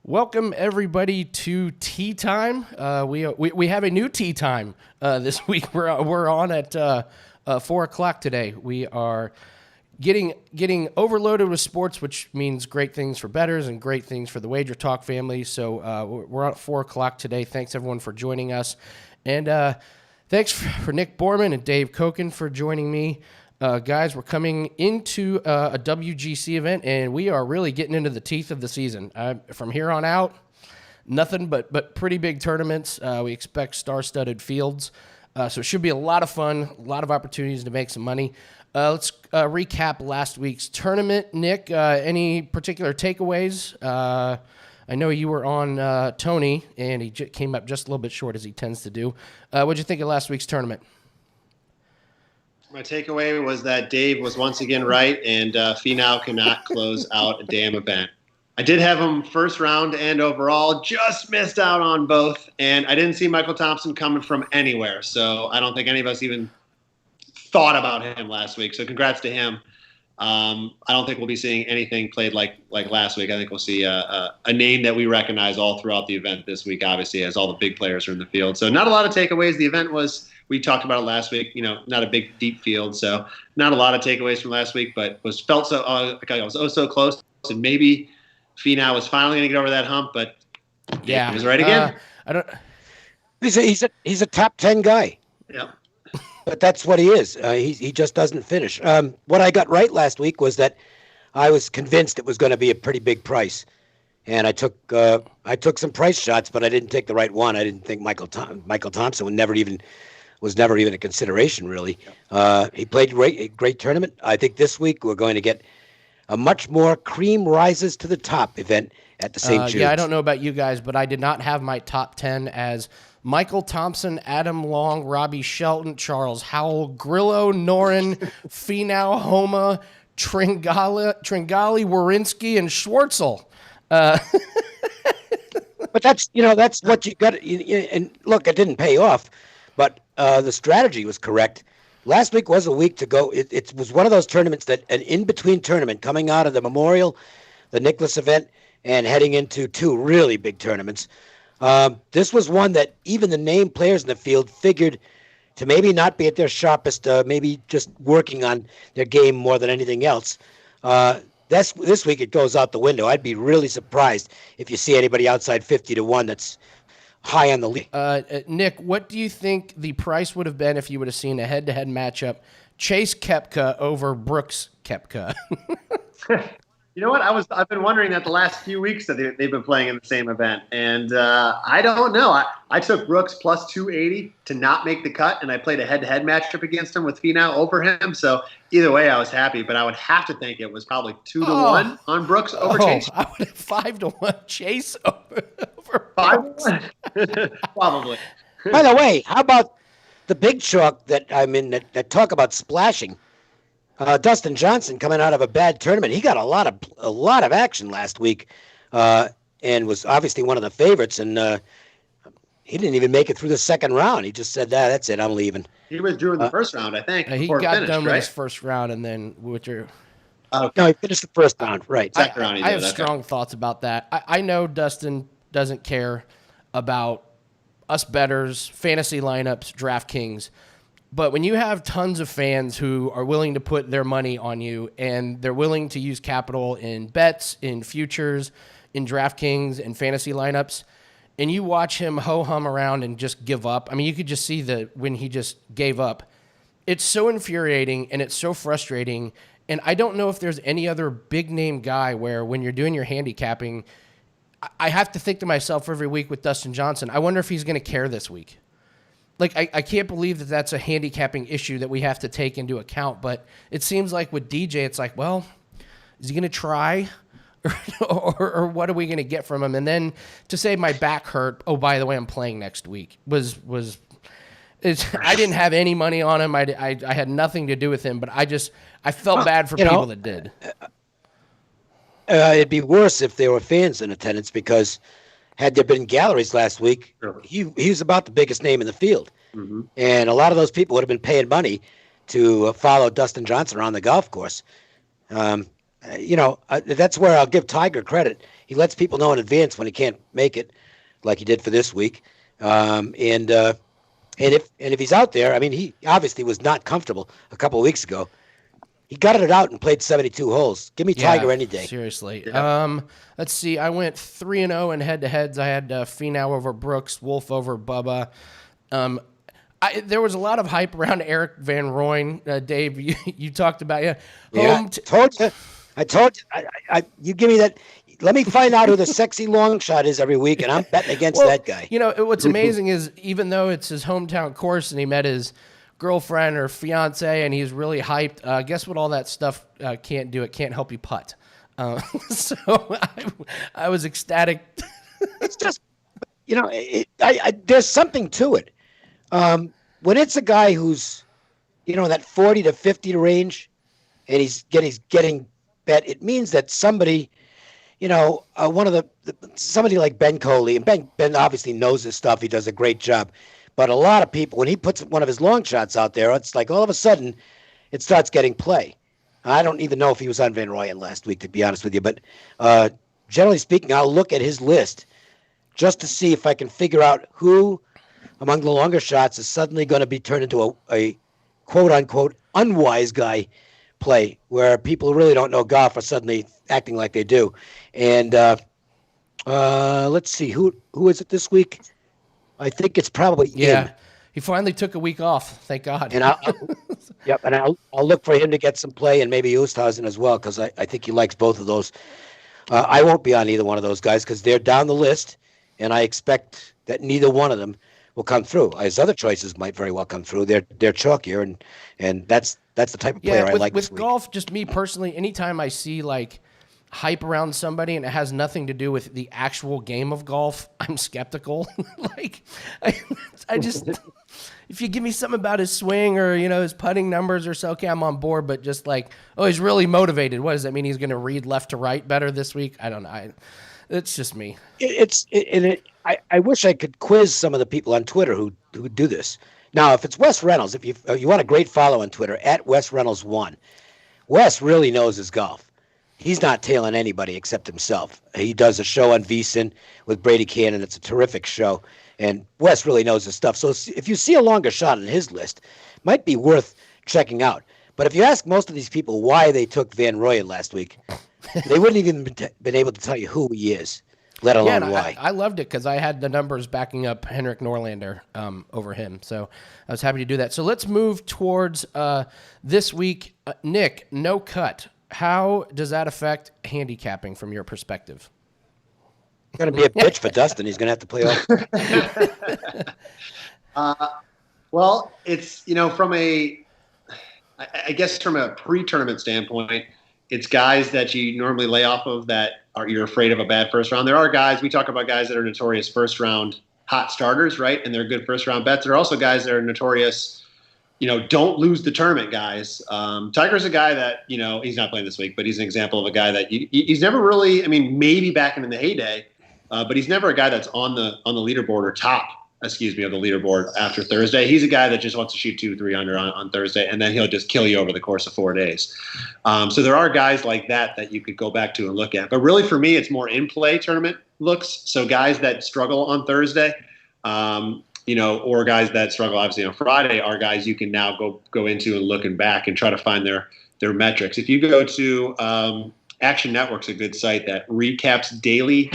Welcome everybody to Tea Time. We have a new Tea Time this week. We're on at 4:00 today. We are getting overloaded with sports, which means great things for bettors and great things for the Wager Talk family. So we're on at 4:00 today. Thanks everyone for joining us, and thanks for Nick Borrman and Dave Cokin for joining me. Guys, we're coming into a WGC event, and we are really getting into the teeth of the season. From here on out, nothing but pretty big tournaments. We expect star-studded fields, so it should be a lot of fun, a lot of opportunities to make some money. Let's recap last week's tournament. Nick, any particular takeaways? I know you were on Tony, and he came up just a little bit short, as he tends to do. What'd you think of last week's tournament? My takeaway was that Dave was once again right, and Finau cannot close out a damn event. I did have him first round and overall, just missed out on both, and I didn't see Michael Thompson coming from anywhere, so I don't think any of us even thought about him last week, so congrats to him. I don't think we'll be seeing anything played like last week. I think we'll see a name that we recognize all throughout the event this week, obviously, as all the big players are in the field. So not a lot of takeaways. The event we talked about it last week, not a big, deep field. So not a lot of takeaways from last week, but felt so like I was so close. And maybe Finau was finally going to get over that hump, but yeah, he was right again. I don't. He's a top 10 guy. Yeah. But that's what he is. He just doesn't finish. What I got right last week was that I was convinced it was going to be a pretty big price, and I took some price shots, but I didn't take the right one. I didn't think Michael Thompson was never even a consideration, really. He played a great tournament. I think this week we're going to get a much more cream rises to the top event at the St. Jude's. Yeah, I don't know about you guys, but I did not have my top 10 as Michael Thompson, Adam Long, Robbie Shelton, Charles Howell, Grillo, Noren, Finau, Homa, Tringali, Werenski, and Schwartzel. But that's what you got. And look, it didn't pay off, but the strategy was correct. Last week was a week to go. It was one of those tournaments that an in-between tournament coming out of the Memorial, the Nicklaus event, and heading into two really big tournaments. This was one that even the named players in the field figured to maybe not be at their sharpest, maybe just working on their game more than anything else. This week it goes out the window. I'd be really surprised if you see anybody outside 50-1 that's high on the league. Nick, what do you think the price would have been if you would have seen a head-to-head matchup, Chase Koepka over Brooks Koepka? You know what? I've been wondering that the last few weeks that they've been playing in the same event, and I don't know. I took Brooks plus 280 to not make the cut, and I played a head-to-head matchup against him with Finau over him. So either way, I was happy, but I would have to think it was probably 2-1 on Brooks over Chase. I would have 5-1 Chase over 5-1, probably. By the way, how about the big chalk that talk about splashing? Dustin Johnson coming out of a bad tournament. He got a lot of action last week, and was obviously one of the favorites. And he didn't even make it through the second round. He just said, "That's it, I'm leaving." He withdrew in the first round, I think. He got done with his first round, and then withdrew. No, he finished the first round, right? Second round. I have strong thoughts about that. I know Dustin doesn't care about us bettors, fantasy lineups, DraftKings. But when you have tons of fans who are willing to put their money on you, and they're willing to use capital in bets, in futures, in DraftKings, and fantasy lineups, and you watch him ho-hum around and just give up. I mean, you could just see when he just gave up. It's so infuriating, and it's so frustrating. And I don't know if there's any other big-name guy where when you're doing your handicapping, I have to think to myself every week with Dustin Johnson, I wonder if he's going to care this week. Like, I can't believe that that's a handicapping issue that we have to take into account. But it seems like with DJ, it's like, well, is he going to try? or what are we going to get from him? And then to say my back hurt, oh, by the way, I'm playing next week, I didn't have any money on him. I had nothing to do with him. But I felt bad for people that did. It'd be worse if there were fans in attendance, because had there been galleries last week, he was about the biggest name in the field. Mm-hmm. And a lot of those people would have been paying money to follow Dustin Johnson around the golf course. that's where I'll give Tiger credit. He lets people know in advance when he can't make it, like he did for this week. And if he's out there, I mean, he obviously was not comfortable a couple of weeks ago. He gutted it out and played 72 holes. Give me Tiger any day. Seriously. Yeah. Let's see. I went 3-0 in head-to-heads. I had Finau over Brooks, Wolff over Bubba. There was a lot of hype around Eric Van Rooyen. Dave, you talked about I told you. You give me that. Let me find out who the sexy long shot is every week, and I'm betting against that guy. What's amazing is even though it's his hometown course and he met his girlfriend or fiance and he's really hyped, guess what all that stuff can't do? It can't help you putt. So I was ecstatic. It's just, there's something to it. When it's a guy who's, that 40 to 50 range and he's getting bet, it means that somebody, somebody like Ben Coley, and Ben obviously knows his stuff. He does a great job. But a lot of people, when he puts one of his long shots out there, it's like all of a sudden it starts getting play. I don't even know if he was on Van Rooyen last week, to be honest with you. But generally speaking, I'll look at his list just to see if I can figure out who among the longer shots is suddenly going to be turned into a quote-unquote unwise guy play, where people who really don't know golf are suddenly acting like they do. And let's see, who is it this week? I think it's probably Ian. He finally took a week off. Thank God. And I'll look for him to get some play, and maybe Oosthuizen as well, because I think he likes both of those. I won't be on either one of those guys because they're down the list, and I expect that neither one of them will come through. His other choices might very well come through. They're chalkier, and that's the type of player I like this week. With golf, just me personally, anytime I see like hype around somebody and it has nothing to do with the actual game of golf, I'm skeptical. I just, if you give me something about his swing or, his putting numbers or so, okay, I'm on board, but just like, oh, he's really motivated. What does that mean? He's going to read left to right better this week? I don't know. It's just me. I wish I could quiz some of the people on Twitter who do this. Now, if it's Wes Reynolds, if you want a great follow on Twitter, at Wes Reynolds 1, Wes really knows his golf. He's not tailing anybody except himself. He does a show on VSiN with Brady Cannon. It's a terrific show, and Wes really knows his stuff. So if you see a longer shot on his list, it might be worth checking out. But if you ask most of these people why they took Van Rooyen last week, they wouldn't even been able to tell you who he is, let alone why. I loved it because I had the numbers backing up Henrik Norlander over him. So I was happy to do that. So let's move towards this week. Nick, no cut. How does that affect handicapping from your perspective? It's going to be a bitch for Dustin. He's going to have to play off. Well, it's, from I guess from a pre-tournament standpoint, it's guys that you normally lay off of that you're afraid of a bad first round. There are guys, we talk about guys that are notorious first round hot starters, right? And they're good first round bets. There are also guys that are notorious, don't lose the tournament guys. Tiger's a guy that, he's not playing this week, but he's an example of a guy that he's never really, maybe back in the heyday, but he's never a guy that's on the leaderboard or top, of the leaderboard after Thursday. He's a guy that just wants to shoot 2-3 under on Thursday, and then he'll just kill you over the course of 4 days. So there are guys like that you could go back to and look at. But really for me, it's more in-play tournament looks. So guys that struggle on Thursday, or guys that struggle obviously on Friday are guys you can now go into and looking back and try to find their metrics. If you go to Action Network's a good site that recaps daily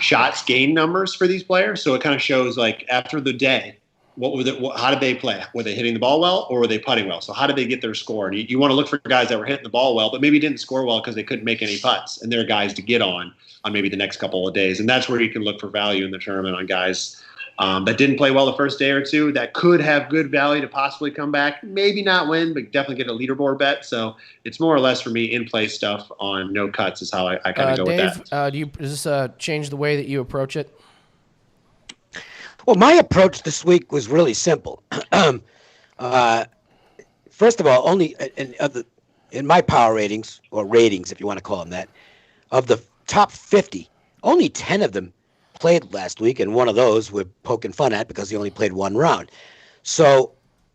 shots gained numbers for these players. So it kind of shows like after the day, how did they play? Were they hitting the ball well or were they putting well? So how did they get their score? And you want to look for guys that were hitting the ball well, but maybe didn't score well because they couldn't make any putts. And they're guys to get on maybe the next couple of days. And that's where you can look for value in the tournament on guys that didn't play well the first day or two, that could have good value to possibly come back, maybe not win, but definitely get a leaderboard bet. So it's more or less for me in-play stuff on no cuts is how I kind of go Dave, with that. Does this change the way that you approach it? Well, my approach this week was really simple. First of all, only in my power ratings, or ratings if you want to call them that, of the top 50, only 10 of them played last week, and one of those we're poking fun at because he only played one round. So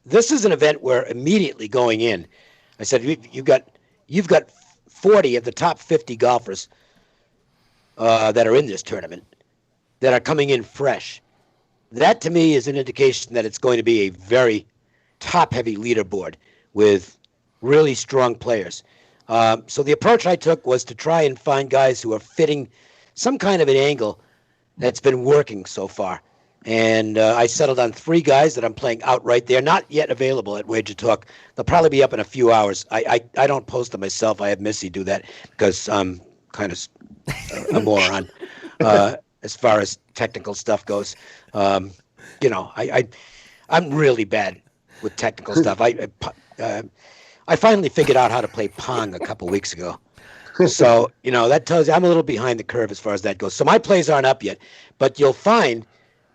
this is an event where immediately going in, I said you've got 40 of the top 50 golfers that are in this tournament that are coming in fresh. That to me is an indication that it's going to be a very top-heavy leaderboard with really strong players. So the approach I took was to try and find guys who are fitting some kind of an angle that's been working so far. And I settled on 3 guys that I'm playing outright. They're not yet available at Wager Talk. They'll probably be up in a few hours. I don't post them myself. I have Missy do that because I'm kind of a moron as far as technical stuff goes. I'm really bad with technical stuff. I finally figured out how to play Pong a couple weeks ago. So, that tells you I'm a little behind the curve as far as that goes. So my plays aren't up yet, but you'll find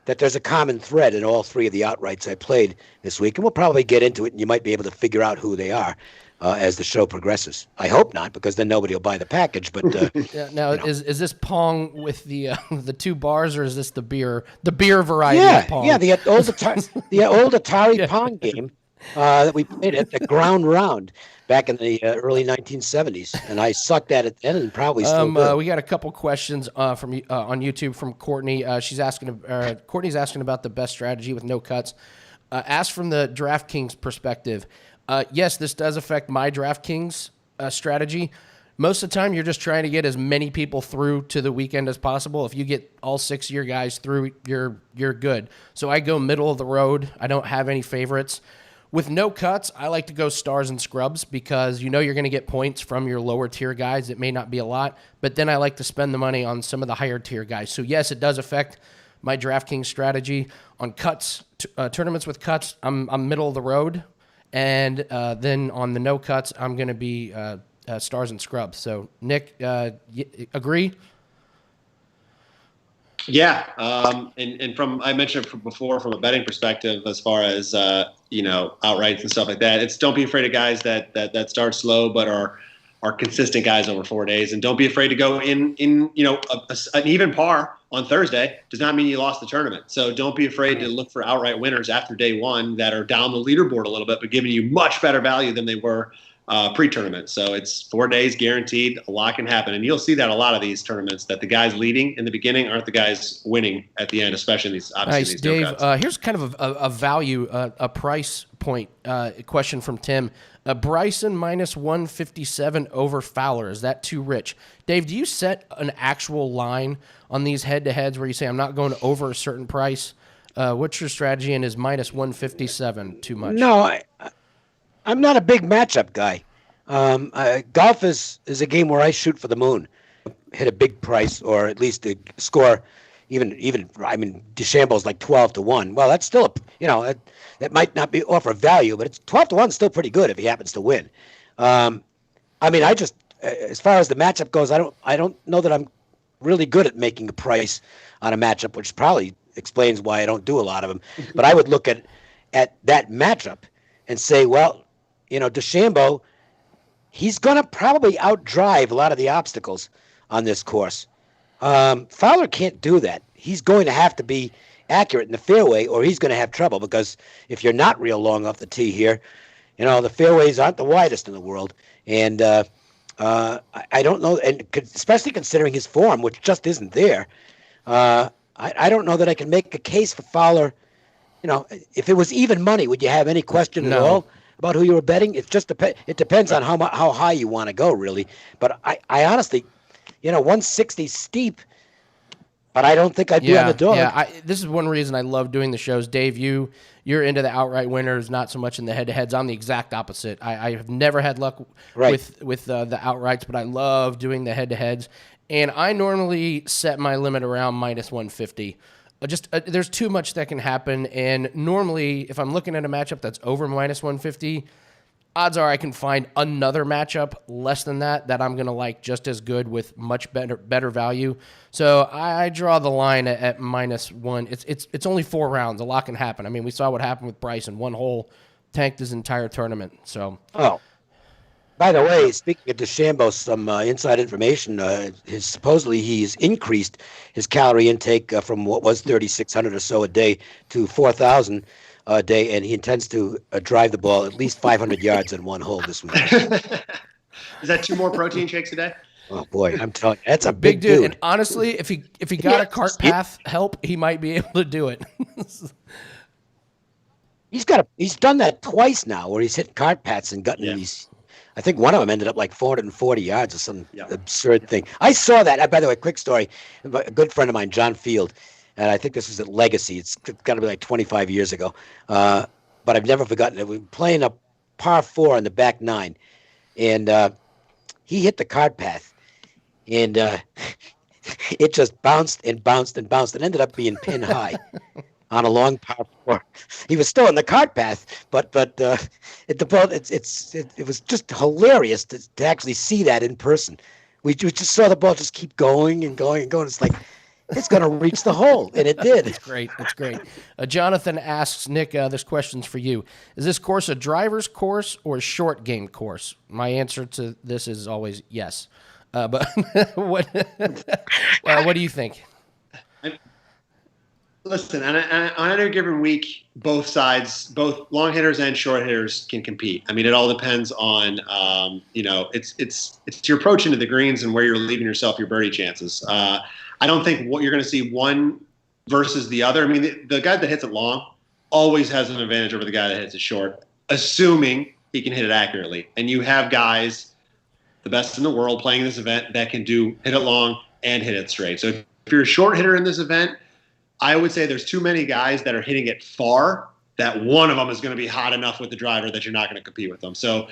that there's a common thread in all 3 of the outrights I played this week, and we'll probably get into it, and you might be able to figure out who they are as the show progresses. I hope not, because then nobody will buy the package. But now, is this Pong with the 2 bars, or is this the beer variety of Pong? Yeah, the old Atari Pong game that we played at the Ground Round back in the early 1970s, and I sucked at it then, and probably still do. We got a couple questions from on YouTube from Courtney. Courtney's asking about the best strategy with no cuts. Asked from the DraftKings perspective. Yes, this does affect my DraftKings strategy. Most of the time, you're just trying to get as many people through to the weekend as possible. If you get all 6 of your guys through, you're good. So I go middle of the road. I don't have any favorites. With no cuts, I like to go stars and scrubs because you're going to get points from your lower tier guys. It may not be a lot, but then I like to spend the money on some of the higher tier guys. So yes, it does affect my DraftKings strategy. On cuts, tournaments with cuts, I'm middle of the road, and then on the no cuts, I'm going to be stars and scrubs. So Nick, agree? Yeah, and from I mentioned before from a betting perspective, as far as outrights and stuff like that, don't be afraid of guys that start slow but are consistent guys over 4 days, and don't be afraid to go in an even par on Thursday. Does not mean you lost the tournament. So don't be afraid to look for outright winners after day one that are down the leaderboard a little bit, but giving you much better value than they were pre-tournament. So it's 4 days guaranteed. A lot can happen. And you'll see that a lot of these tournaments, that the guys leading in the beginning aren't the guys winning at the end, especially in these, obviously, nice, these Dave. Here's kind of a value, a price point question from Tim. Bryson minus 157 over Fowler. Is that too rich? Dave, do you set an actual line on these head-to-heads where you say, I'm not going over a certain price? What's your strategy, and is minus 157 too much? No, I'm not a big matchup guy. Golf is a game where I shoot for the moon, hit a big price, or at least a score. Even DeChambeau's like 12-1. Well, that's still that might not be offer value, but it's 12-1 still pretty good if he happens to win. I just as far as the matchup goes, I don't know that I'm really good at making a price on a matchup, which probably explains why I don't do a lot of them. But I would look at that matchup and say, well, DeChambeau, he's going to probably outdrive a lot of the obstacles on this course. Fowler can't do that. He's going to have to be accurate in the fairway, or he's going to have trouble, because if you're not real long off the tee here, the fairways aren't the widest in the world. And I don't know, and especially considering his form, which just isn't there, I don't know that I can make a case for Fowler. If it was even money, would you have any question at all about who you were betting? It just it depends on how high you want to go, really. But I honestly, 160 steep, but I don't think I'd be on the dog. Yeah, this is one reason I love doing the shows. Dave, you're into the outright winners, not so much in the head-to-heads. I'm the exact opposite. I have never had luck with the outrights, but I love doing the head-to-heads. And I normally set my limit around minus 150. There's too much that can happen, and normally if I'm looking at a matchup that's over minus 150, odds are I can find another matchup less than that I'm going to like just as good with much better value. So I draw the line at minus one. It's only 4 rounds. A lot can happen. I mean, we saw what happened with Bryce in one hole, tanked his entire tournament. So. Oh. By the way, speaking of DeChambeau, some inside information. Supposedly he's increased his calorie intake from what was 3,600 or so a day to 4,000 a day, and he intends to drive the ball at least 500 yards in one hole this week. Is that 2 more protein shakes a day? Oh boy, I'm telling you, that's a Big big dude. dude. And honestly, if he got a cart path help, he might be able to do it. He's done that twice now, where he's hit cart paths and gotten these. I think one of them ended up like 440 yards or some absurd thing. I saw that. By the way, quick story. A good friend of mine, John Field, and I think this was at Legacy. It's got to be like 25 years ago. But I've never forgotten it. We were playing a par 4 on the back 9, and he hit the cart path, and it just bounced and bounced and bounced and ended up being pin high on a long par 4. He was still in the cart path, but it was just hilarious to actually see that in person. We just saw the ball just keep going and going and going. It's like, it's going to reach the hole, and it did. That's great. That's great. Jonathan asks, Nick, this question's for you. Is this course a driver's course or a short game course? My answer to this is always yes. But what do you think? Listen, on any given week, both sides, both long hitters and short hitters can compete. I mean, it all depends on, it's your approach into the greens and where you're leaving yourself your birdie chances. I don't think what you're going to see one versus the other. I mean, the guy that hits it long always has an advantage over the guy that hits it short, assuming he can hit it accurately. And you have guys, the best in the world, playing this event that can hit it long and hit it straight. So if you're a short hitter in this event, I would say there's too many guys that are hitting it far that one of them is going to be hot enough with the driver that you're not going to compete with them. So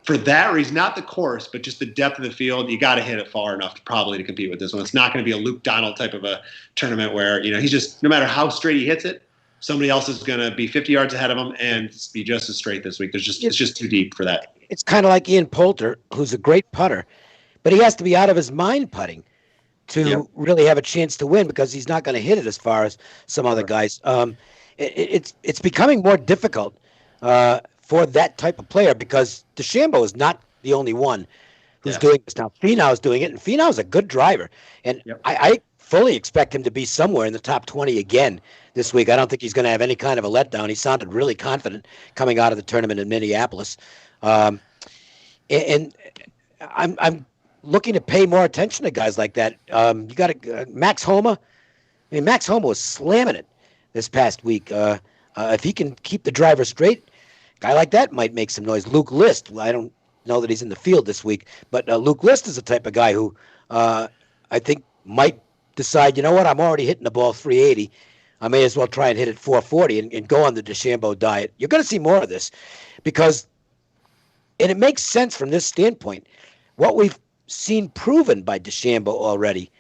for that reason, not the course, but just the depth of the field, you got to hit it far enough to compete with this one. It's not going to be a Luke Donald type of a tournament where, he's just, no matter how straight he hits it, somebody else is going to be 50 yards ahead of him and be just as straight this week. It's just too deep for that. It's kind of like Ian Poulter, who's a great putter, but he has to be out of his mind putting to really have a chance to win, because he's not going to hit it as far as some other guys. It's becoming more difficult for that type of player, because DeChambeau is not the only one who's doing this now. Finau's doing it, and Finau's a good driver, and I fully expect him to be somewhere in the top 20 again this week. I don't think he's going to have any kind of a letdown. He sounded really confident coming out of the tournament in Minneapolis, and I'm looking to pay more attention to guys like that. You got Max Homa. I mean, Max Homa was slamming it this past week. If he can keep the driver straight, a guy like that might make some noise. Luke List, I don't know that he's in the field this week, but Luke List is the type of guy who I think might decide, you know what, I'm already hitting the ball 380. I may as well try and hit it 440 and go on the DeChambeau diet. You're going to see more of this, because, and it makes sense from this standpoint, what we've seen proven by DeChambeau already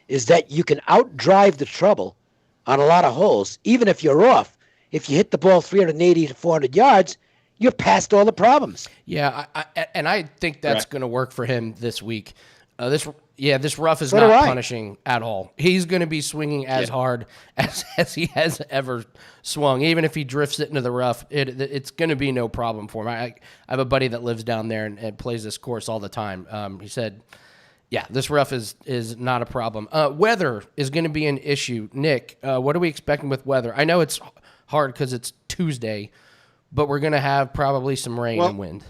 is that you can outdrive the trouble on a lot of holes, even if you're off. If you hit the ball 380 to 400 yards, you're past all the problems. Yeah, I think that's going to work for him this week. This rough is not punishing at all. He's going to be swinging as hard as he has ever swung. Even if he drifts it into the rough, it's going to be no problem for him. I have a buddy that lives down there and plays this course all the time. He said, this rough is not a problem. Weather is going to be an issue. Nick, what are we expecting with weather? I know it's hard because it's Tuesday, but we're going to have probably some rain and wind.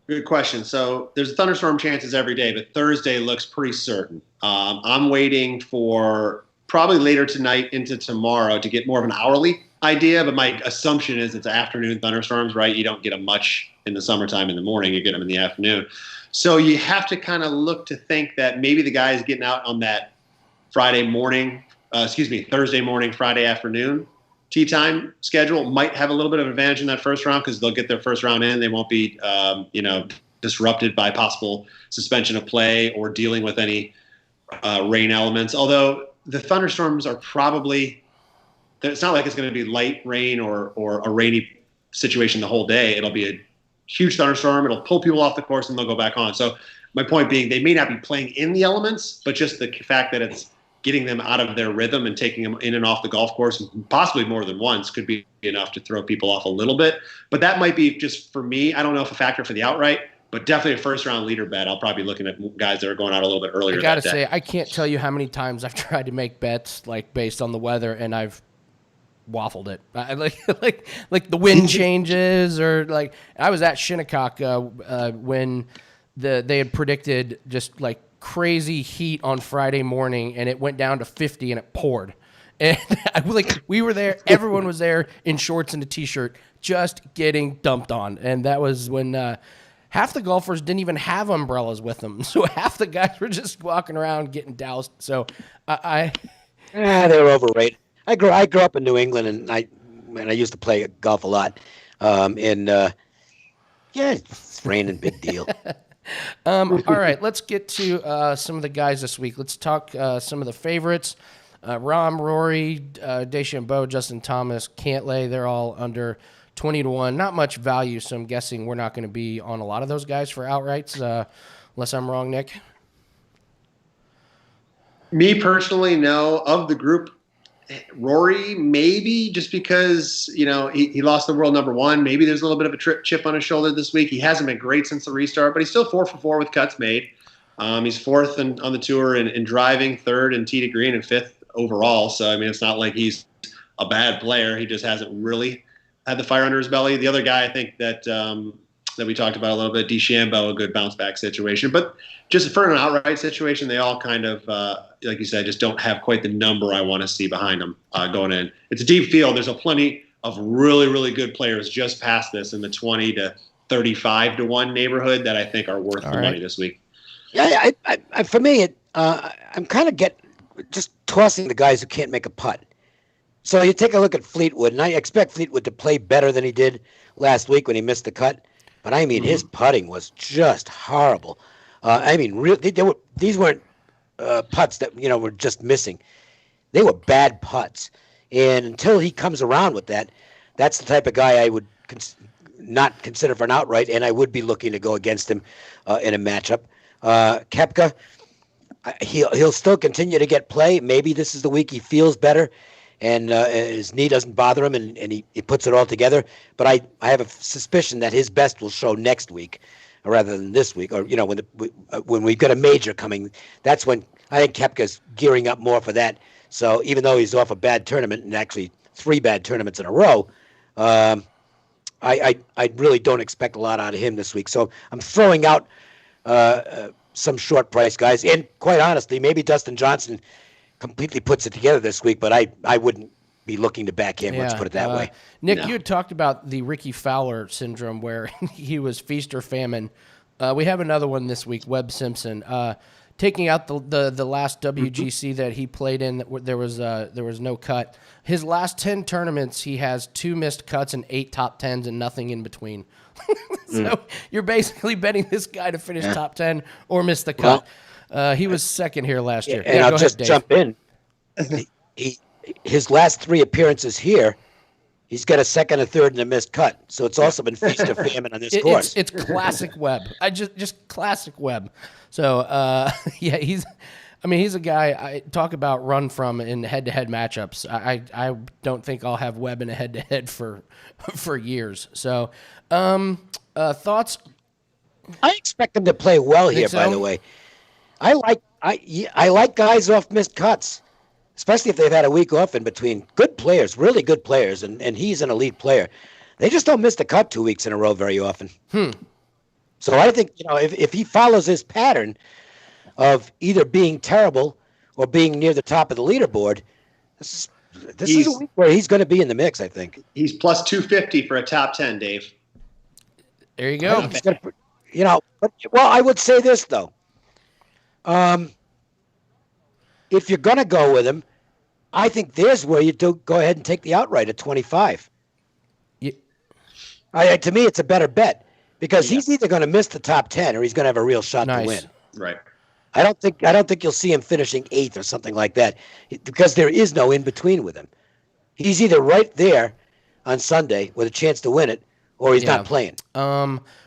Good question. So there's thunderstorm chances every day, but Thursday looks pretty certain. I'm waiting for probably later tonight into tomorrow to get more of an hourly idea, but my assumption is it's afternoon thunderstorms, right? You don't get them much in the summertime in the morning. You get them in the afternoon. So you have to kind of look to think that maybe the guys getting out on that Thursday morning, Friday afternoon tee time schedule might have a little bit of advantage in that first round, because they'll get their first round in. They won't be, disrupted by possible suspension of play or dealing with any rain elements. Although the thunderstorms are probably, it's not like it's going to be light rain or a rainy situation the whole day. It'll be a huge thunderstorm. It'll pull people off the course and they'll go back on. So my point being, they may not be playing in the elements, but just the fact that it's getting them out of their rhythm and taking them in and off the golf course, possibly more than once, could be enough to throw people off a little bit. But that might be, just for me, I don't know if a factor for the outright, but definitely a first-round leader bet. I'll probably be looking at guys that are going out a little bit earlier. I got to say, I can't tell you how many times I've tried to make bets like based on the weather, and I've waffled it. Like the wind changes, or like I was at Shinnecock when they had predicted just like crazy heat on Friday morning, and it went down to 50 and it poured. And we were there, everyone was there in shorts and a t-shirt, just getting dumped on. And that was when half the golfers didn't even have umbrellas with them. So half the guys were just walking around getting doused. So they were overrated. I grew up in New England, and I used to play golf a lot. It's raining, big deal. All right, let's get to some of the guys this week. Let's talk some of the favorites. Rahm, Rory, DeChambeau, Justin Thomas, Cantley, they're all under 20-1. Not much value, so I'm guessing we're not going to be on a lot of those guys for outrights, unless I'm wrong, Nick. Me personally, no. Of the group, Rory, maybe, just because, he lost the world number one. Maybe there's a little bit of a chip on his shoulder this week. He hasn't been great since the restart, but he's still 4 for 4 with cuts made. He's fourth on the tour in driving, third in tee to green, and fifth overall. So, it's not like he's a bad player. He just hasn't really had the fire under his belly. The other guy, I think that we talked about a little bit, DeChambeau, a good bounce back situation. But just for an outright situation, they all kind of, like you said, just don't have quite the number I want to see behind them going in. It's a deep field. There's a plenty of really, really good players just past this in the 20 to 35 to 1 neighborhood that I think are worth the money this week. Yeah, for me, I'm kind of just tossing the guys who can't make a putt. So you take a look at Fleetwood, and I expect Fleetwood to play better than he did last week when he missed the cut. But his putting was just horrible. These weren't putts that were just missing. They were bad putts, and until he comes around with that, that's the type of guy I would not consider for an outright, and I would be looking to go against him in a matchup. Koepka, he'll still continue to get play. Maybe this is the week he feels better and his knee doesn't bother him, and he puts it all together. But I have a suspicion that his best will show next week rather than this week, or when we've got a major coming. That's when I think Koepka's gearing up more for that. So even though he's off a bad tournament, and actually 3 bad tournaments in a row, I really don't expect a lot out of him this week. So I'm throwing out some short price guys, and quite honestly, maybe Dustin Johnson completely puts it together this week, but I wouldn't be looking to back him. Let's put it that way. Nick, you had talked about the Ricky Fowler syndrome where he was feast or famine. We have another one this week, Webb Simpson. Taking out the last WGC that he played in, there was no cut. His last 10 tournaments, he has 2 missed cuts and 8 top 10s and nothing in between. So you're basically betting this guy to finish top 10 or miss the cut. He was second here last year. And I'll just jump in. His last 3 appearances here, he's got a second, a third, and a missed cut. So it's also been feast or famine on this course. It's classic Webb. Just classic Webb. So he's a guy I talk about run from in head-to-head matchups. I don't think I'll have Webb in a head-to-head for years. So thoughts? I expect him to play well here. By the way, I like guys off missed cuts, especially if they've had a week off in between. Good players, really good players, and he's an elite player. They just don't miss the cut 2 weeks in a row very often. So I think if he follows his pattern of either being terrible or being near the top of the leaderboard, this is a week where he's going to be in the mix, I think. He's plus 250 for a top 10, Dave. There you go. Well, I would say this, though. If you're going to go with him, I think there's where you do go ahead and take the outright at 25. To me, it's a better bet because he's either going to miss the top 10 or he's going to have a real shot to win. Right. I don't think you'll see him finishing 8th or something like that because there is no in between with him. He's either right there on Sunday with a chance to win it, or he's not playing.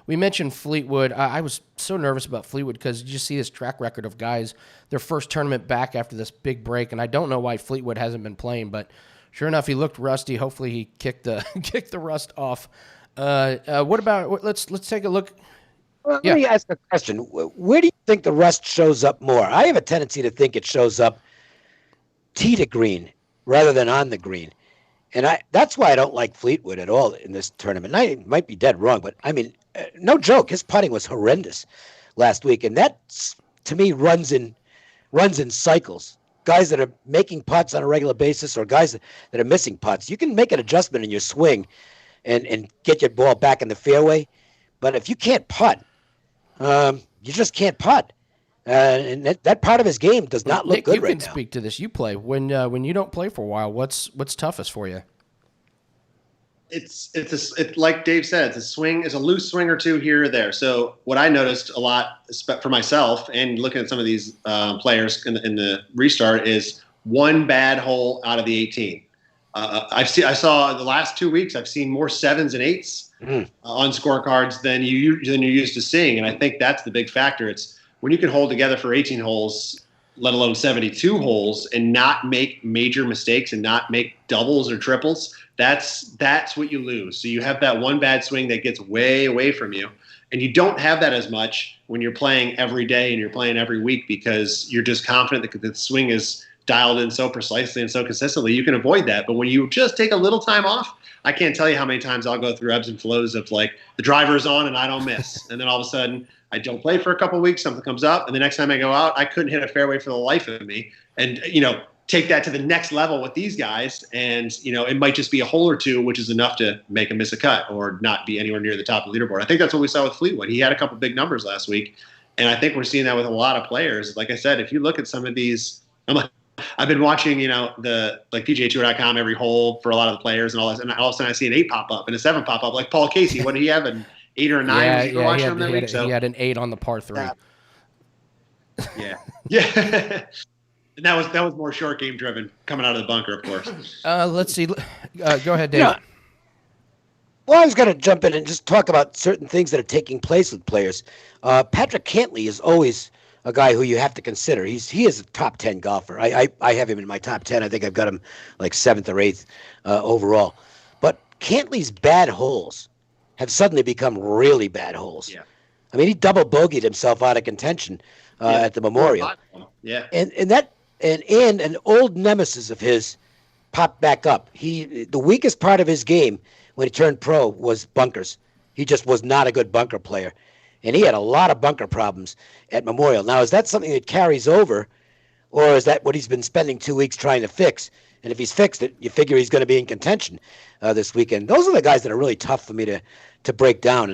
We mentioned Fleetwood. I was so nervous about Fleetwood because you just see this track record of guys, their first tournament back after this big break, and I don't know why Fleetwood hasn't been playing, but sure enough, he looked rusty. Hopefully he kicked the rust off. What about, let's take a look. Well, let me ask a question. Where do you think the rust shows up more? I have a tendency to think it shows up tee to green rather than on the green. And that's why I don't like Fleetwood at all in this tournament. And I might be dead wrong, but I mean, no joke, his putting was horrendous last week, and that to me runs in cycles. Guys that are making putts on a regular basis, or guys that are missing putts, you can make an adjustment in your swing and get your ball back in the fairway. But if you can't putt, you just can't putt. And that part of his game does not look Nick, good you right can now. speak to this. You play when you don't play for a while. What's toughest for you? It's like Dave said, it's a swing, it's a loose swing or two here or there. So what I noticed a lot for myself and looking at some of these players in the restart is one bad hole out of the 18. I saw the last 2 weeks, I've seen more 7s and 8s on scorecards than you're used to seeing. And I think that's the big factor. It's when you can hold together for 18 holes, let alone 72 holes, and not make major mistakes and not make doubles or triples, that's what you lose. So you have that one bad swing that gets way away from you. And you don't have that as much when you're playing every day and you're playing every week, because you're just confident that the swing is dialed in so precisely and so consistently. You can avoid that. But when you just take a little time off, I can't tell you how many times I'll go through ebbs and flows of like the driver is on and I don't miss. And then all of a sudden I don't play for a couple of weeks, something comes up, and the next time I go out, I couldn't hit a fairway for the life of me. And, take that to the next level with these guys. And, it might just be a hole or two, which is enough to make him miss a cut or not be anywhere near the top of the leaderboard. I think that's what we saw with Fleetwood. He had a couple big numbers last week. And I think we're seeing that with a lot of players. Like I said, if you look at some of these, I've been watching, the like PGA Tour.com every hole for a lot of the players and all this. And all of a sudden I see an 8 pop up and a 7 pop up, like Paul Casey. What did he have? An 8 or a 9? He had an 8 on the par 3. Yeah. Yeah. And that was more short game driven coming out of the bunker, of course. Let's see. Go ahead, Dave. Well, I was going to jump in and just talk about certain things that are taking place with players. Patrick Cantley is always a guy who you have to consider. He is a top 10 golfer. I have him in my top 10. I think I've got him like 7th or 8th overall. But Cantley's bad holes have suddenly become really bad holes. Yeah. I mean, he double bogeyed himself out of contention at the Memorial. Yeah. And an old nemesis of his popped back up. The weakest part of his game when he turned pro was bunkers. He just was not a good bunker player. And he had a lot of bunker problems at Memorial. Now, is that something that carries over, or is that what he's been spending 2 weeks trying to fix? And if he's fixed it, you figure he's going to be in contention this weekend. Those are the guys that are really tough for me to break down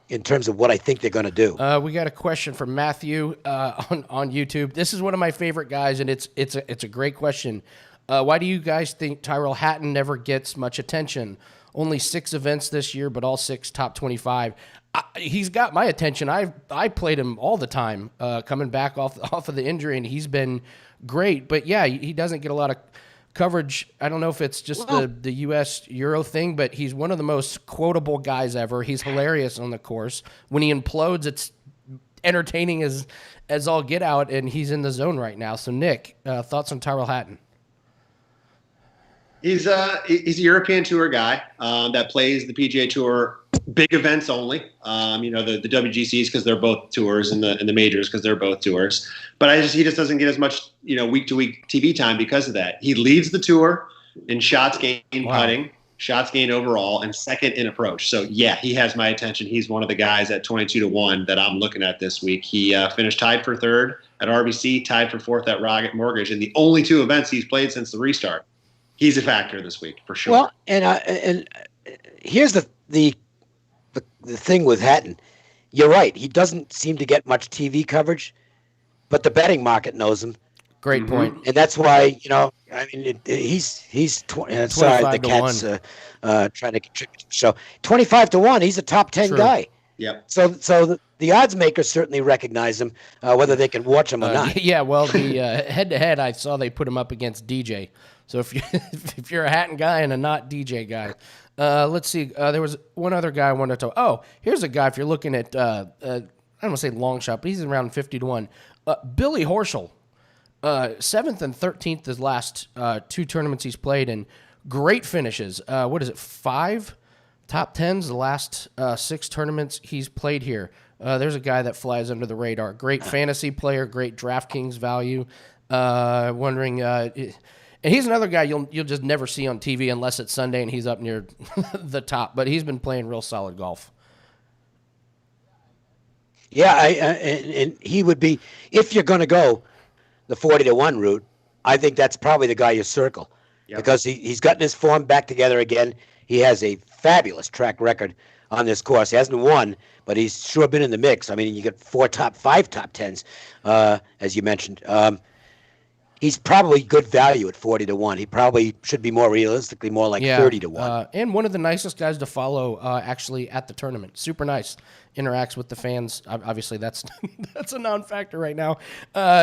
in terms of what I think they're going to do. We got a question from Matthew on YouTube. This is one of my favorite guys, and it's a great question. Why do you guys think Tyrrell Hatton never gets much attention? Only 6 events this year, but all 6 top 25. He's got my attention. I played him all the time coming back off of the injury, and he's been great. But, yeah, he doesn't get a lot of coverage. I don't know if it's just the U.S. Euro thing, but he's one of the most quotable guys ever. He's hilarious on the course. When he implodes, it's entertaining as all get out, and he's in the zone right now. So, Nick, thoughts on Tyrrell Hatton? He's a European Tour guy that plays the PGA Tour big events only. The WGCs because they're both tours, and the majors because they're both tours. But he just doesn't get as much week to week TV time because of that. He leads the tour in shots gained putting, shots gained overall, and second in approach. So yeah, he has my attention. He's one of the guys at 22-1 that I'm looking at this week. He finished tied for 3rd at RBC, tied for 4th at Rocket Mortgage in the only 2 events he's played since the restart. He's a factor this week for sure. Well, and here's the thing with Hatton. You're right. He doesn't seem to get much TV coverage, but the betting market knows him. Great point. And that's why, he's 20. Sorry, the cat's trying to contribute to the show. 25-1. He's a top 10 guy. Yep. So the odds makers certainly recognize him, whether they can watch him or not. Yeah. Well, the head-to-head, I saw they put him up against DJ. So if you're a Hatton guy and a not DJ guy, let's see. There was one other guy I wanted to talk. Oh, here's a guy. If you're looking at, I don't want to say long shot, but he's around 50-1. Billy Horschel, 7th and 13th his last 2 tournaments he's played, and great finishes. 5 top 10s the last 6 tournaments he's played here. There's a guy that flies under the radar. Great fantasy player, great DraftKings value. Wondering. And he's another guy you'll just never see on TV unless it's Sunday and he's up near the top. But he's been playing real solid golf. Yeah, and he would be, if you're going to go the 40-1 route, I think that's probably the guy you circle. Yep. Because he's gotten his form back together again. He has a fabulous track record on this course. He hasn't won, but he's sure been in the mix. I mean, you get 5 top 10s, as you mentioned. He's probably good value at 40-1. He probably should be more realistically more like 30-1. And one of the nicest guys to follow, actually, at the tournament. Super nice. Interacts with the fans. Obviously, that's a non-factor right now.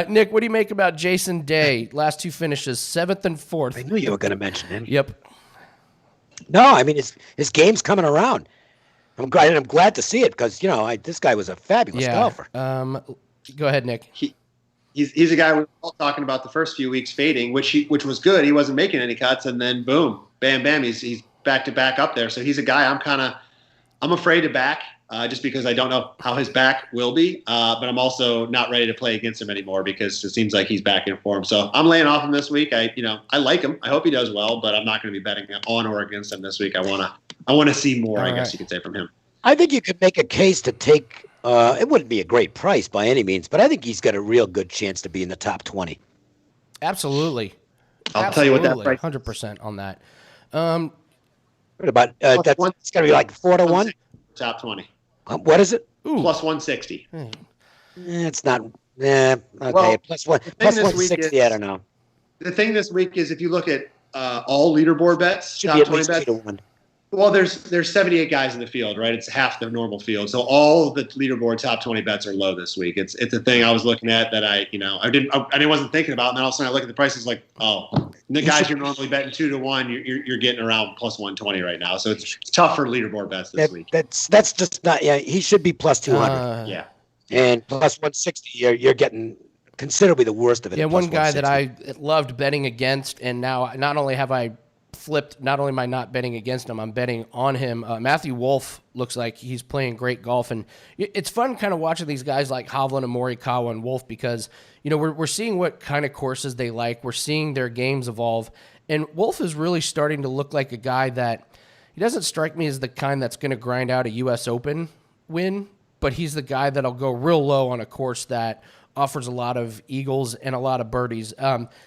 Nick, what do you make about Jason Day? Last 2 finishes, 7th and 4th. I knew you were going to mention him. Yep. No, I mean his game's coming around. I'm glad to see it because this guy was a fabulous golfer. Go ahead, Nick. He's a guy we were all talking about the first few weeks fading, which was good. He wasn't making any cuts, and then boom, bam, bam, he's back to back up there. So he's a guy I'm afraid to back just because I don't know how his back will be, but I'm also not ready to play against him anymore because it seems like he's back in form. So I'm laying off him this week. I like him. I hope he does well, but I'm not going to be betting on or against him this week. I want to see more. I guess you could say from him. I think you could make a case to take. It wouldn't be a great price by any means, but I think he's got a real good chance to be in the top 20. Absolutely. I'll tell you what that price. 100% on that. What about that's going to be like 4-1? Top 20. What is it? Ooh. Plus 160. It's not. Okay, well, plus 160. I don't know. The thing this week is if you look at all leaderboard bets, should top be at 20 least bets. 2-1. Well, there's 78 guys in the field, right? It's half the normal field. So all of the leaderboard top 20 bets are low this week. It's a thing I was looking at that I wasn't thinking about, and then all of a sudden I look at the prices like, the guys you're normally betting 2-1, you're getting around plus 120 right now. So it's tough for leaderboard bets this week. That's just not. Yeah, he should be plus 200. Yeah, and plus 160, you're getting considerably the worst of it. Yeah, one guy that I loved betting against, and now not only have I flipped, not only am I not betting against him, I'm betting on him. Matthew Wolff looks like he's playing great golf, and it's fun kind of watching these guys like Hovland and Morikawa and Wolff because we're seeing what kind of courses they like. We're seeing their games evolve, and Wolff is really starting to look like a guy that he doesn't strike me as the kind that's going to grind out a U.S. Open win, but he's the guy that'll go real low on a course that offers a lot of eagles and a lot of birdies.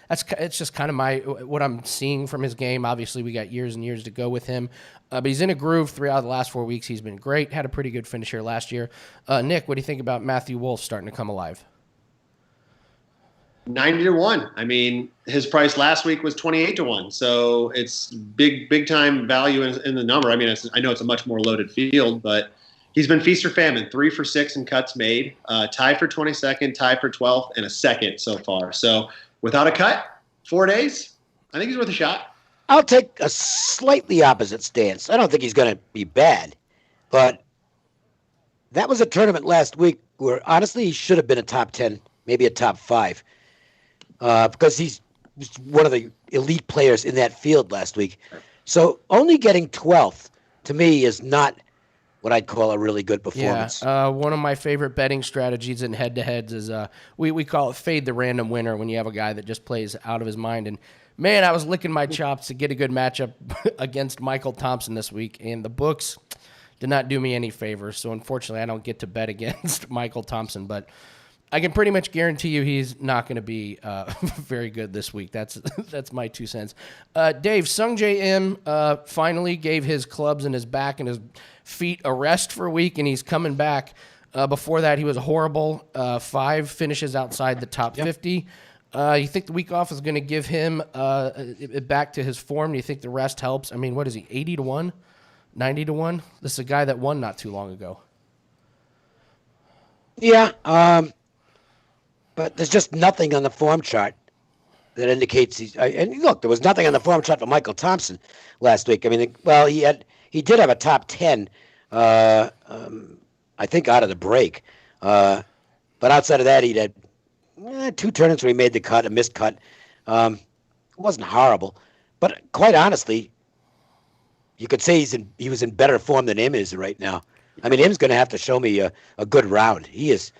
It's just kind of what I'm seeing from his game. Obviously, we got years and years to go with him, but he's in a groove. 3 out of the last 4 weeks, he's been great. Had a pretty good finish here last year. Nick, what do you think about Matthew Wolff starting to come alive? 90-1. I mean, his price last week was 28-1, so it's big time value in the number. I mean, I know it's a much more loaded field, but he's been feast or famine, 3 for 6 in cuts made, tied for 22nd, tied for 12th, and a second so far. So without a cut, 4 days, I think he's worth a shot. I'll take a slightly opposite stance. I don't think he's going to be bad, but that was a tournament last week where honestly he should have been a top 10, maybe a top 5, because he's one of the elite players in that field last week. So only getting 12th to me is not what I'd call a really good performance. Yeah, one of my favorite betting strategies in head-to-heads is we call it fade the random winner when you have a guy that just plays out of his mind. And, man, I was licking my chops to get a good matchup against Michael Thompson this week, and the books did not do me any favors. So, unfortunately, I don't get to bet against Michael Thompson. But I can pretty much guarantee you he's not going to be very good this week. That's my 2 cents. Dave, Sungjae Im finally gave his clubs and his back and his feet a rest for a week, and he's coming back. Before that, he was horrible. 5 finishes outside the top 50. You think the week off is going to give him back to his form? Do you think the rest helps? I mean, what is he, 80-1, 90-1? This is a guy that won not too long ago. Yeah, but there's just nothing on the form chart that indicates he's. And look, there was nothing on the form chart for Michael Thompson last week. I mean, he did have a top 10, I think, out of the break. But outside of that, he'd had 2 tournaments where he made the cut, a missed cut. It wasn't horrible, but quite honestly, you could say he was in better form than Im is right now. I mean, Im's going to have to show me a good round. He has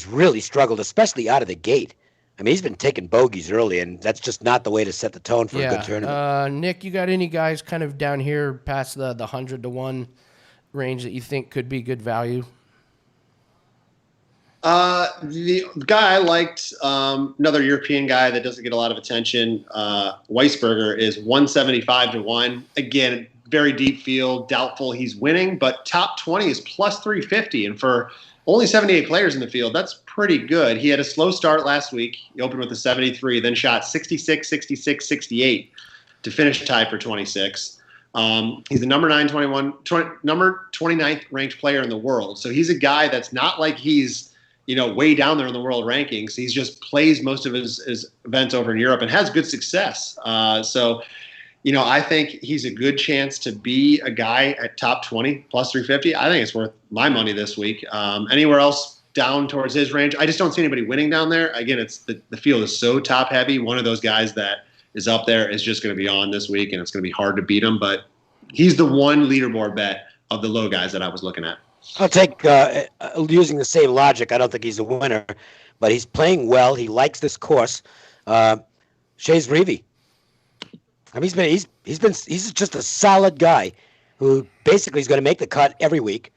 really struggled, especially out of the gate. I mean, he's been taking bogeys early, and that's just not the way to set the tone for a good tournament. Nick, you got any guys kind of down here past the 100-1 range that you think could be good value? The guy I liked, another European guy that doesn't get a lot of attention, Weisberger, is 175-1. Again, very deep field, doubtful he's winning, but top 20 is plus 350. And for only 78 players in the field, that's pretty good. He had a slow start last week. He opened with a 73, then shot 66, 66, 68 to finish tied for 26. He's the number 29th ranked player in the world. So he's a guy that's not like he's, way down there in the world rankings. He's just plays most of his events over in Europe and has good success. I think he's a good chance to be a guy at top 20 plus 350. I think it's worth my money this week. Anywhere else down towards his range, I just don't see anybody winning down there. Again, it's the field is so top heavy. One of those guys that is up there is just going to be on this week, and it's going to be hard to beat him. But he's the one leaderboard bet of the low guys that I was looking at. I'll take, using the same logic, I don't think he's a winner, but he's playing well. He likes this course. Shays Reavy. I mean, he's just a solid guy who basically is going to make the cut every week,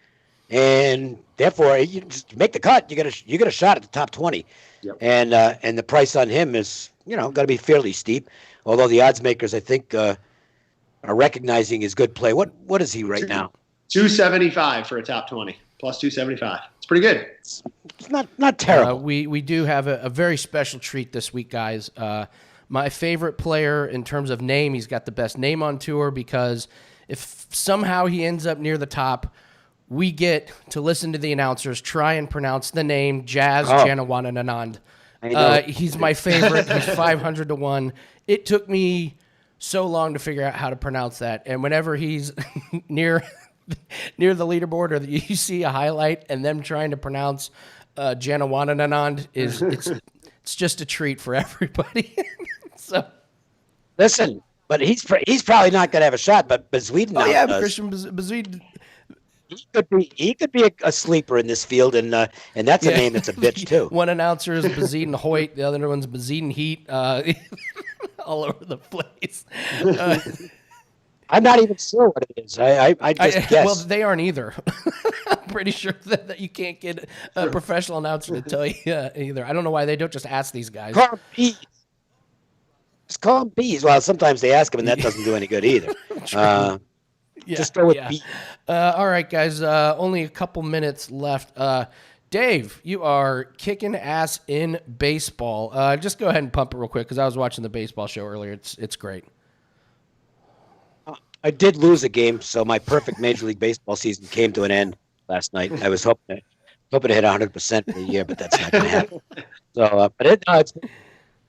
and therefore you just make the cut. You get a shot at the top 20, yep. And the price on him is going to be fairly steep. Although the odds makers, I think, are recognizing his good play. What is he right now? 275 for a top 20 plus 275. It's pretty good. It's not terrible. We do have a very special treat this week, guys. My favorite player in terms of name, he's got the best name on tour, because if somehow he ends up near the top, we get to listen to the announcers try and pronounce the name Jazz Janawananand. He's my favorite. He's 500-1. It took me so long to figure out how to pronounce that. And whenever he's near the leaderboard, or you see a highlight and them trying to pronounce Janawananand, it's just a treat for everybody. So, listen, but he's probably not going to have a shot. But Sweden, Christian Bezweeden. He could be a sleeper in this field, and that's a name that's a bitch too. One announcer is Bezweeden Hoyt, the other one's Bezweeden Heat, all over the place. I'm not even sure what it is. I just guess. Well, they aren't either. I'm pretty sure that you can't get a professional announcer to tell you either. I don't know why they don't just ask these guys. Call them bees. Just call them bees. Well, sometimes they ask them, and that doesn't do any good either. Just go with bees. All right, guys. Only a couple minutes left. Dave, you are kicking ass in baseball. Just go ahead and pump it real quick, because I was watching the baseball show earlier. It's great. I did lose a game, so my perfect Major League Baseball season came to an end last night. I was hoping to hit 100% for the year, but that's not going to happen. So, but it's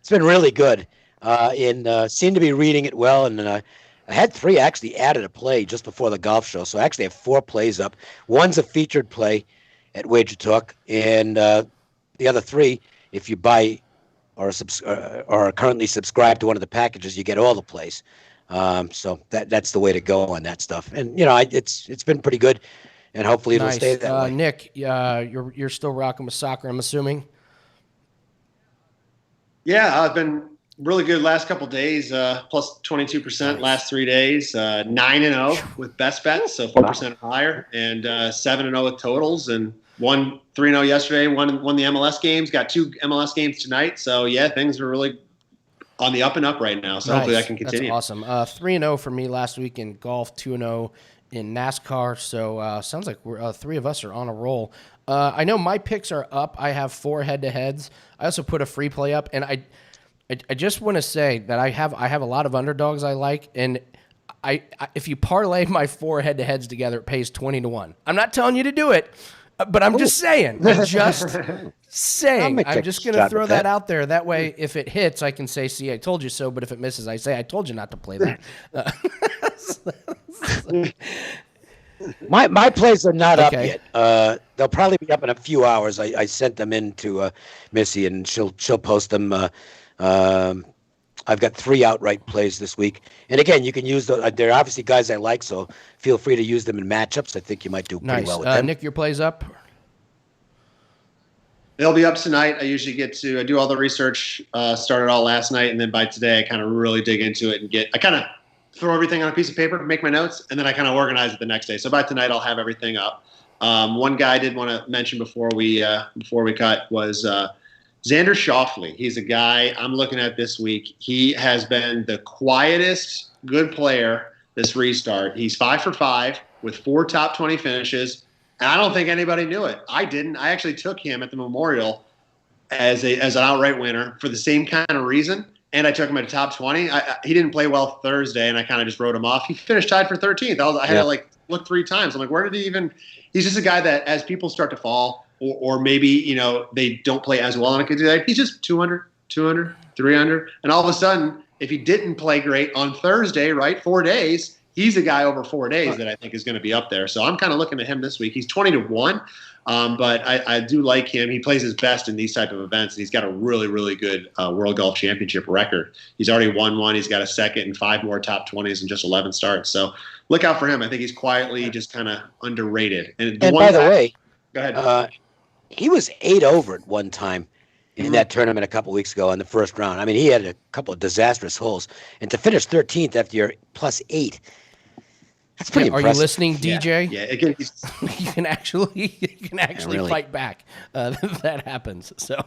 been really good, and seemed to be reading it well. And I had 3 actually added a play just before the golf show, so I actually have 4 plays up. One's a featured play at Wager Talk, and the other 3, if you buy or are currently subscribed to one of the packages, you get all the plays. So that's the way to go on that stuff. And it's been pretty good, and hopefully it'll stay that way. Nick, you're still rocking with soccer, I'm assuming. Yeah, I've been really good last couple days. Plus 22% last 3 days. 9-0 with best bets, so 4% higher, and 7-0 with totals, and won 3-0 yesterday. Won the MLS games. Got 2 MLS games tonight. So yeah, things are really on the up and up right now, so hopefully that can continue. That's awesome. 3-0 for me last week in golf, 2-0 in NASCAR. So sounds like we're 3 of us are on a roll. I know my picks are up. I have 4 head-to-heads. I also put a free play up, and I just want to say that I have a lot of underdogs I like, and if you parlay my 4 head-to-heads together, it pays 20-1. I'm not telling you to do it, but I'm just saying. I'm just saying. I'm just going to throw that out there. That way, if it hits, I can say, see, I told you so. But if it misses, I say, I told you not to play that. My plays are not up yet. They'll probably be up in a few hours. I sent them in to Missy, and she'll post them. I've got 3 outright plays this week. And again, you can use those. They're obviously guys I like, so feel free to use them in matchups. I think you might do pretty well with them. Nick, your plays up? They'll be up tonight. I usually I do all the research, started all last night, and then by today I kind of really dig into it and I kind of throw everything on a piece of paper, make my notes, and then I kind of organize it the next day. So by tonight I'll have everything up. One guy I did want to mention before we cut was Xander Schofley. He's a guy I'm looking at this week. He has been the quietest good player this restart. He's 5 for 5 with 4 top 20 finishes. And I don't think anybody knew it. I didn't. I actually took him at the Memorial as an outright winner for the same kind of reason. And I took him at a top 20. He didn't play well Thursday, and I kind of just wrote him off. He finished tied for 13th. I had to look 3 times. I'm like, where did he even? He's just a guy that as people start to fall, or maybe they don't play as well on a good day, he's just 200, 300, and all of a sudden, if he didn't play great on Thursday, right, 4 days. He's a guy over 4 days that I think is going to be up there. So I'm kind of looking at him this week. He's 20-1, but I do like him. He plays his best in these type of events, and he's got a really, really good World Golf Championship record. He's already won one. He's got a second and 5 more top 20s in just 11 starts. So look out for him. I think he's quietly just kind of underrated. And by the way, go ahead. He was 8 over at one time in that tournament a couple weeks ago in the first round. I mean, he had a couple of disastrous holes, and to finish 13th after your +8. That's pretty impressive. Are you listening, DJ? Yeah. Again, you can actually fight back. That happens. So,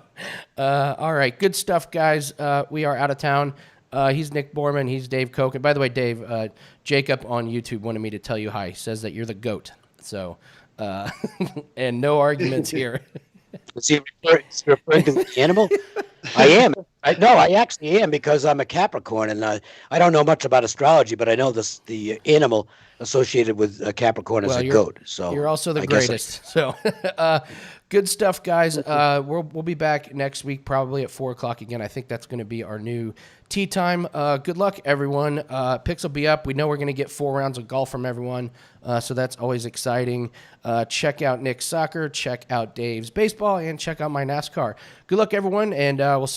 all right, good stuff, guys. We are out of town. He's Nick Borrman. He's Dave Cokin. By the way, Dave, Jacob on YouTube wanted me to tell you hi. He says that you're the GOAT. So, and no arguments here. Is he referring to the animal? I am. I actually am, because I'm a Capricorn, and I don't know much about astrology, but I know the animal associated with Capricorn is a goat. So you're also the greatest. So good stuff, guys. We'll be back next week, probably at 4:00 again. I think that's going to be our new tee time. Good luck, everyone. Picks will be up. We know we're going to get 4 rounds of golf from everyone, so that's always exciting. Check out Nick's soccer, check out Dave's baseball, and check out my NASCAR. Good luck, everyone, and we'll see